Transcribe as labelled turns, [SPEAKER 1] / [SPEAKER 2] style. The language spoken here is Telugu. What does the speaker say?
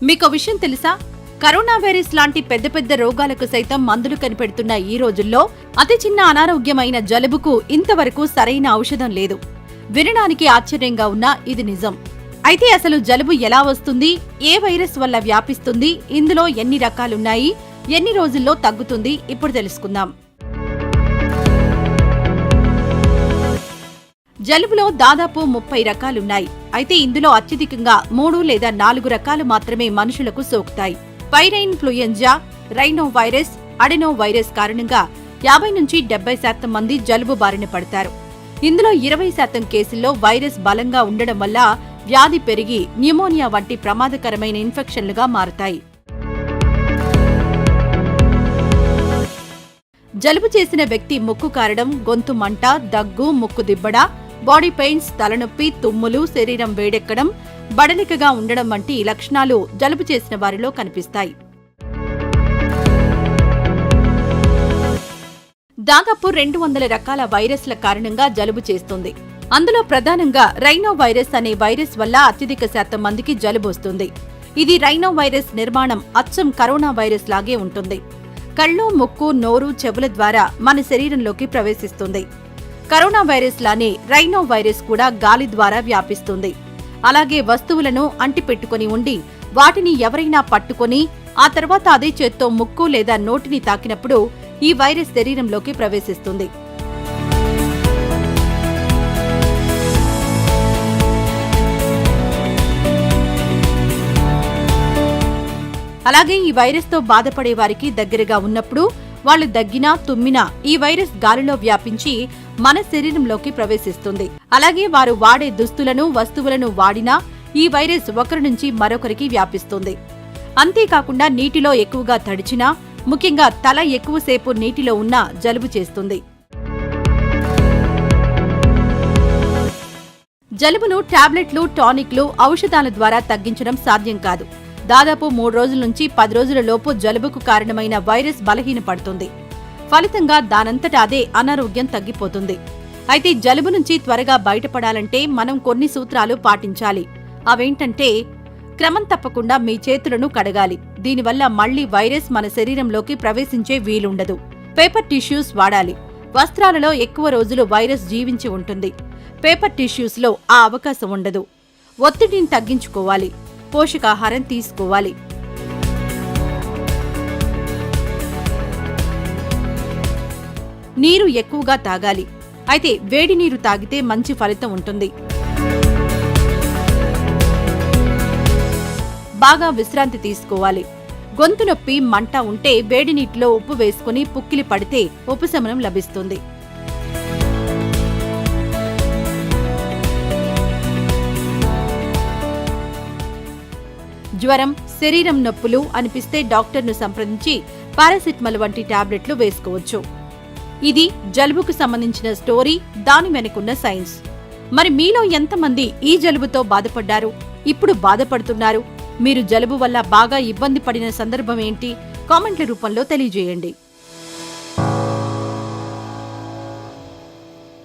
[SPEAKER 1] మీకో విషయం తెలుసా? కరోనా వైరస్ లాంటి పెద్ద పెద్ద రోగాలకు సైతం మందులు కనిపెడుతున్న ఈ రోజుల్లో అతి చిన్న అనారోగ్యమైన జలుబుకు ఇంతవరకు సరైన ఔషధం లేదు. వినడానికి ఆశ్చర్యంగా ఉన్నా ఇది నిజం. అయితే అసలు జలుబు ఎలా వస్తుంది, ఏ వైరస్ వల్ల వ్యాపిస్తుంది, ఇందులో ఎన్ని రకాలున్నాయి, ఎన్ని రోజుల్లో తగ్గుతుంది, ఇప్పుడు తెలుసుకుందాం. జలుబులో దాదాపు 30 రకాలున్నాయి. అయితే ఇందులో అత్యధికంగా 3 లేదా 4 రకాలు మాత్రమే మనుషులకు సోకుతాయి. పైరైన్ఫ్లుయెంజా, రైనో వైరస్, అడెనో వైరస్ కారణంగా 50 నుంచి 70% మంది జలుబు బారిన పడతారు. ఇందులో 20% కేసుల్లో వైరస్ బలంగా ఉండడం వల్ల వ్యాధి పెరిగి న్యూమోనియా వంటి ప్రమాదకరమైన ఇన్ఫెక్షన్లుగా మారతాయి. జలుబు చేసిన వ్యక్తి ముక్కు కారడం, గొంతు మంట, దగ్గు, ముక్కు దిబ్బడ, బాడీ పెయిన్స్, తలనొప్పి, తుమ్ములు, శరీరం వేడెక్కడం, బడలికగా ఉండడం వంటి లక్షణాలు జలుబు చేసిన వారిలో కనిపిస్తాయి. దాదాపు 200 రకాల వైరస్ల కారణంగా జలుబు చేస్తుంది. అందులో ప్రధానంగా రైనో వైరస్ అనే వైరస్ వల్ల అత్యధిక శాతం మందికి జలుబు వస్తుంది. ఇది రైనో వైరస్ నిర్మాణం అచ్చం కరోనా వైరస్ లాగే ఉంటుంది. కళ్ళు, ముక్కు, నోరు, చెవుల ద్వారా మన శరీరంలోకి ప్రవేశిస్తుంది. కరోనా వైరస్ లానే రైనో వైరస్ కూడా గాలి ద్వారా వ్యాపిస్తుంది. అలాగే వస్తువులను అంటిపెట్టుకుని ఉండి వాటిని ఎవరైనా పట్టుకొని ఆ తర్వాత అదే చేత్తో ముక్కు లేదా నోటిని తాకినప్పుడు ఈ వైరస్ శరీరంలోకి ప్రవేశిస్తుంది. అలాగే ఈ వైరస్తో బాధపడే వారికి దగ్గరగా ఉన్నప్పుడు వాళ్లు దగ్గినా, తుమ్మినా ఈ వైరస్ గాలిలో వ్యాపించి మన శరీరంలోకి ప్రవేశిస్తుంది. అలాగే వారు వాడే దుస్తులను, వస్తువులను వాడినా ఈ వైరస్ ఒకరి నుంచి మరొకరికి వ్యాపిస్తుంది. అంతేకాకుండా నీటిలో ఎక్కువగా తడిచినా, ముఖ్యంగా తల ఎక్కువసేపు నీటిలో ఉన్నా జలుబు చేస్తుంది. జలుబును టాబ్లెట్లు, టానిక్లు, ఔషధాల ద్వారా తగ్గించడం సాధ్యం కాదు. దాదాపు 3 రోజుల నుంచి 10 రోజుల లోపు జలుబుకు కారణమైన వైరస్ బలహీనపడుతుంది. ఫలితంగా దానంతట అదే అనారోగ్యం తగ్గిపోతుంది. అయితే జలుబు నుంచి త్వరగా బయటపడాలంటే మనం కొన్ని సూత్రాలు పాటించాలి. అవేంటంటే, క్రమం తప్పకుండా మీ చేతులను కడగాలి. దీనివల్ల మళ్లీ వైరస్ మన శరీరంలోకి ప్రవేశించే వీలుండదు. పేపర్ టిష్యూస్ వాడాలి. వస్త్రాలలో ఎక్కువ రోజులు వైరస్ జీవించి ఉంటుంది. పేపర్ టిష్యూస్లో ఆ అవకాశం ఉండదు. ఒత్తిడిని తగ్గించుకోవాలి. పోషకాహారం తీసుకోవాలి. నీరు ఎక్కువగా తాగాలి. అయితే వేడి నీరు తాగితే మంచి ఫలితం ఉంటుంది. బాగా విశ్రాంతి తీసుకోవాలి. గొంతు నొప్పి, మంట ఉంటే వేడి నీటిలో ఉప్పు వేసుకుని పుక్కిలి పడితే ఉపశమనం లభిస్తుంది. జ్వరం, శరీరం నొప్పులు అనిపిస్తే డాక్టర్ను సంప్రదించి పారాసిటమాల్ వంటి టాబ్లెట్లు వేసుకోవచ్చు. ఇది జలుబుకు సంబంధించిన స్టోరీ, దాని వెనుకున్న సైన్స్. మరి మీలో ఎంతమంది ఈ జలుబుతో బాధపడ్డారు, ఇప్పుడు బాధపడుతున్నారు? మీరు జలుబు వల్ల బాగా ఇబ్బంది పడిన సందర్భం ఏంటి? కామెంట్ల రూపంలో తెలియజేయండి.